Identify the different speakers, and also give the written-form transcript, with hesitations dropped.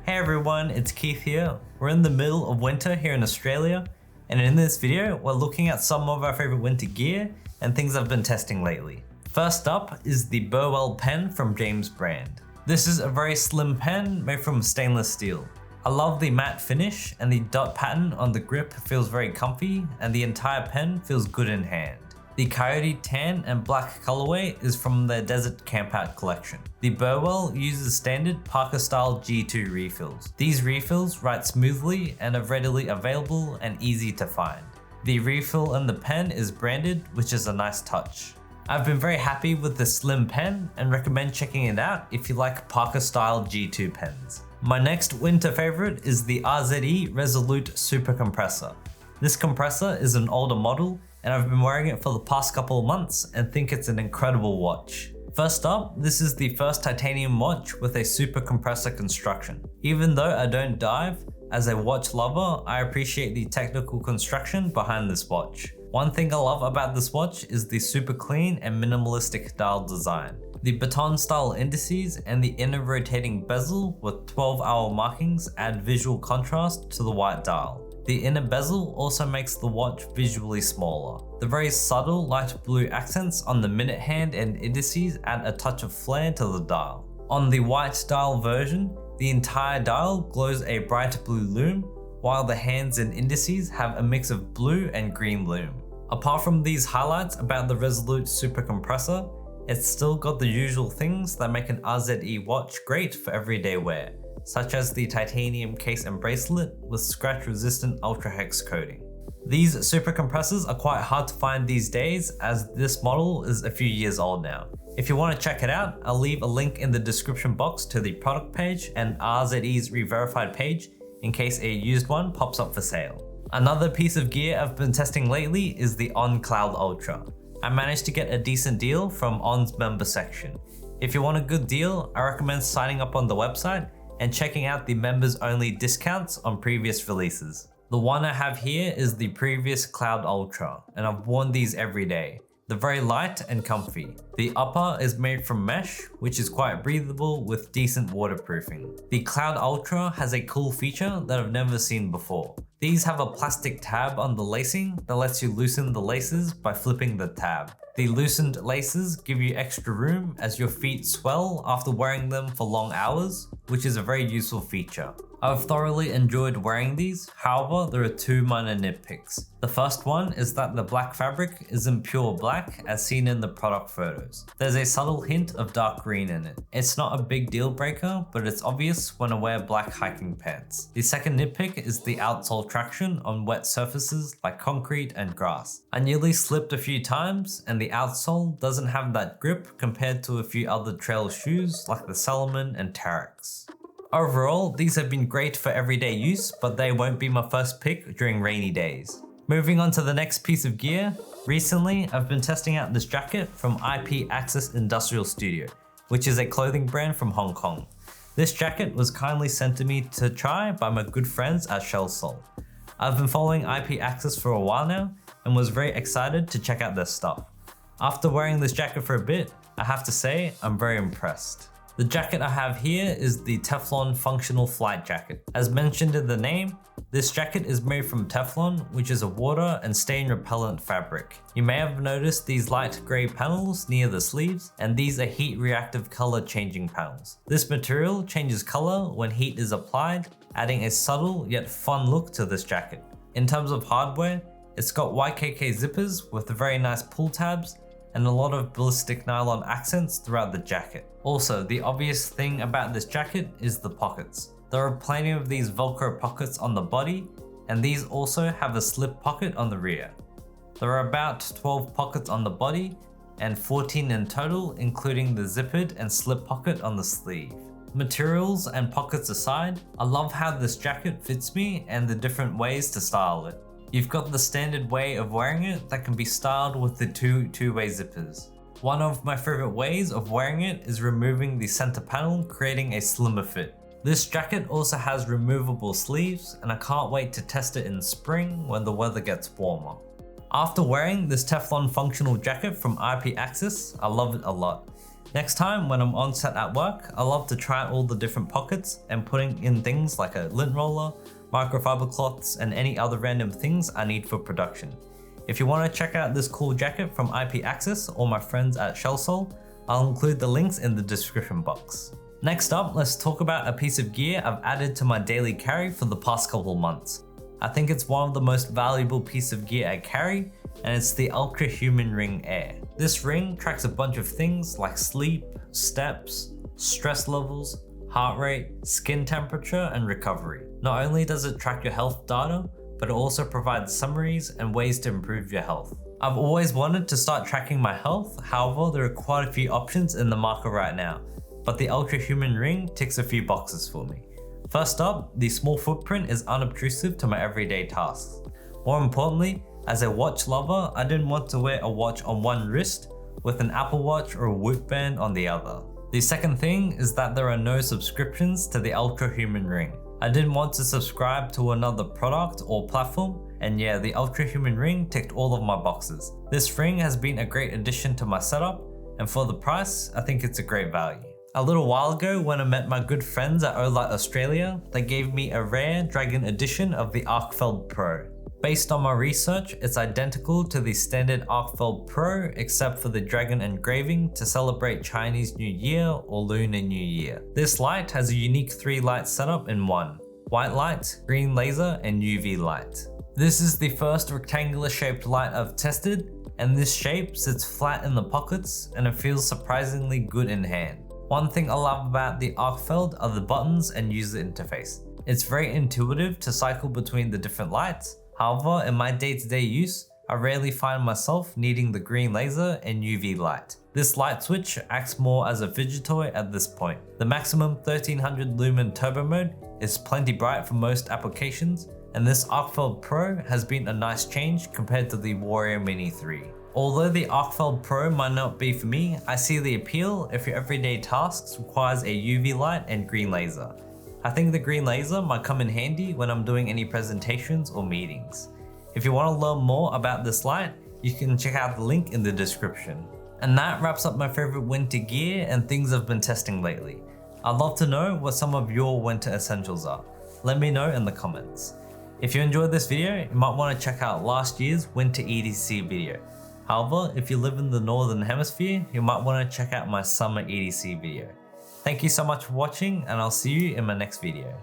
Speaker 1: Hey everyone, it's Keith here. We're in the middle of winter here in Australia, and in this video, we're looking at some of our favorite winter gear and things I've been testing lately. First up is the Burwell pen from James brand. This is a very slim pen made from stainless steel. I love the matte finish, and the dot pattern on the grip feels very comfy, and the entire pen feels good in hand. The Coyote tan and black colorway is from their Desert Campout collection. The Burwell uses standard Parker style G2 refills. These refills write smoothly and are readily available and easy to find. The refill in the pen is branded, which is a nice touch. I've been very happy with the slim pen and recommend checking it out if you like Parker style G2 pens. My next winter favorite is the RZE Resolute Super Compressor. This compressor is an older model, and I've been wearing it for the past couple of months and think it's an incredible watch. First up, this is the first titanium watch with a super compressor construction. Even though I don't dive, as a watch lover, I appreciate the technical construction behind this watch. One thing I love about this watch is the super clean and minimalistic dial design. The baton style indices and the inner rotating bezel with 12-hour markings add visual contrast to the white dial. The inner bezel also makes the watch visually smaller. The very subtle light blue accents on the minute hand and indices add a touch of flair to the dial. On the white dial version, the entire dial glows a bright blue lume, while the hands and indices have a mix of blue and green lume. Apart from these highlights about the Resolute Super Compressor, it's still got the usual things that make an RZE watch great for everyday wear, such as the titanium case and bracelet with scratch-resistant Ultra Hex coating. These super compressors are quite hard to find these days, as this model is a few years old now. If you want to check it out, I'll leave a link in the description box to the product page and RZE's Re-Verified page in case a used one pops up for sale. Another piece of gear I've been testing lately is the On Cloud Ultra. I managed to get a decent deal from On's member section. If you want a good deal, I recommend signing up on the website and checking out the members only discounts on previous releases. The one I have here is the previous Cloud Ultra, and I've worn these every day. They're very light and comfy. The upper is made from mesh, which is quite breathable with decent waterproofing. The Cloud Ultra has a cool feature that I've never seen before. These have a plastic tab on the lacing that lets you loosen the laces by flipping the tab. The loosened laces give you extra room as your feet swell after wearing them for long hours, which is a very useful feature. I've thoroughly enjoyed wearing these, however there are two minor nitpicks. The first one is that the black fabric isn't pure black as seen in the product photos. There's a subtle hint of dark green in it. It's not a big deal breaker, but it's obvious when I wear black hiking pants. The second nitpick is the outsole traction on wet surfaces like concrete and grass. I nearly slipped a few times, and the outsole doesn't have that grip compared to a few other trail shoes like the Salomon and Terex. Overall, these have been great for everyday use, but they won't be my first pick during rainy days. Moving on to the next piece of gear, recently I've been testing out this jacket from IP Access Industrial Studio, which is a clothing brand from Hong Kong. This jacket was kindly sent to me to try by my good friends at Shellsole. I've been following IP Access for a while now and was very excited to check out their stuff. After wearing this jacket for a bit, I have to say I'm very impressed. The jacket I have here is the Teflon Functional Flight Jacket. As mentioned in the name, this jacket is made from Teflon, which is a water and stain repellent fabric. You may have noticed these light grey panels near the sleeves, and these are heat reactive color changing panels. This material changes color when heat is applied, adding a subtle yet fun look to this jacket. In terms of hardware, it's got YKK zippers with very nice pull tabs and a lot of ballistic nylon accents throughout the jacket. Also, the obvious thing about this jacket is the pockets. There are plenty of these Velcro pockets on the body, and these also have a slip pocket on the rear. There are about 12 pockets on the body and 14 in total, including the zippered and slip pocket on the sleeve. Materials and pockets aside, I love how this jacket fits me and the different ways to style it. You've got the standard way of wearing it that can be styled with the two-way zippers. One of my favorite ways of wearing it is removing the center panel, creating a slimmer fit. This jacket also has removable sleeves, and I can't wait to test it in spring when the weather gets warmer. After wearing this Teflon functional jacket from IP Access, I love it a lot. Next time when I'm on set at work, I love to try out all the different pockets and putting in things like a lint roller, microfiber cloths, and any other random things I need for production. If you want to check out this cool jacket from IP Access or my friends at Shellsole, I'll include the links in the description box. Next up, let's talk about a piece of gear I've added to my daily carry for the past couple of months. I think it's one of the most valuable pieces of gear I carry, and it's the Ultra Human Ring Air. This ring tracks a bunch of things like sleep, steps, stress levels, heart rate, skin temperature, and recovery. Not only does it track your health data, but it also provides summaries and ways to improve your health. I've always wanted to start tracking my health, however there are quite a few options in the market right now, but the Ultra Human Ring ticks a few boxes for me. First up, the small footprint is unobtrusive to my everyday tasks. More importantly, as a watch lover, I didn't want to wear a watch on one wrist with an Apple Watch or a Whoop band on the other. The second thing is that there are no subscriptions to the Ultra Human Ring. I didn't want to subscribe to another product or platform, and yeah, the Ultra Human Ring ticked all of my boxes. This ring has been a great addition to my setup, and for the price, I think it's a great value. A little while ago, when I met my good friends at Olight Australia, they gave me a rare Dragon edition of the Arcfeld Pro. Based on my research, it's identical to the standard Arcfeld Pro except for the dragon engraving to celebrate Chinese New Year or Lunar New Year. This light has a unique 3-light setup in one: white light, green laser, and UV light. This is the first rectangular shaped light I've tested, and this shape sits flat in the pockets and it feels surprisingly good in hand. One thing I love about the Arcfeld are the buttons and user interface. It's very intuitive to cycle between the different lights. However, in my day-to-day use, I rarely find myself needing the green laser and UV light. This light switch acts more as a fidget toy at this point. The maximum 1300 lumen turbo mode is plenty bright for most applications, and this Arcfeld Pro has been a nice change compared to the Warrior Mini 3. Although the Arcfeld Pro might not be for me, I see the appeal if your everyday tasks requires a UV light and green laser. I think the green laser might come in handy when I'm doing any presentations or meetings. If you want to learn more about this light, you can check out the link in the description. And that wraps up my favorite winter gear and things I've been testing lately. I'd love to know what some of your winter essentials are. Let me know in the comments. If you enjoyed this video, you might want to check out last year's winter EDC video. However, if you live in the Northern Hemisphere, you might want to check out my summer EDC video. Thank you so much for watching, and I'll see you in my next video.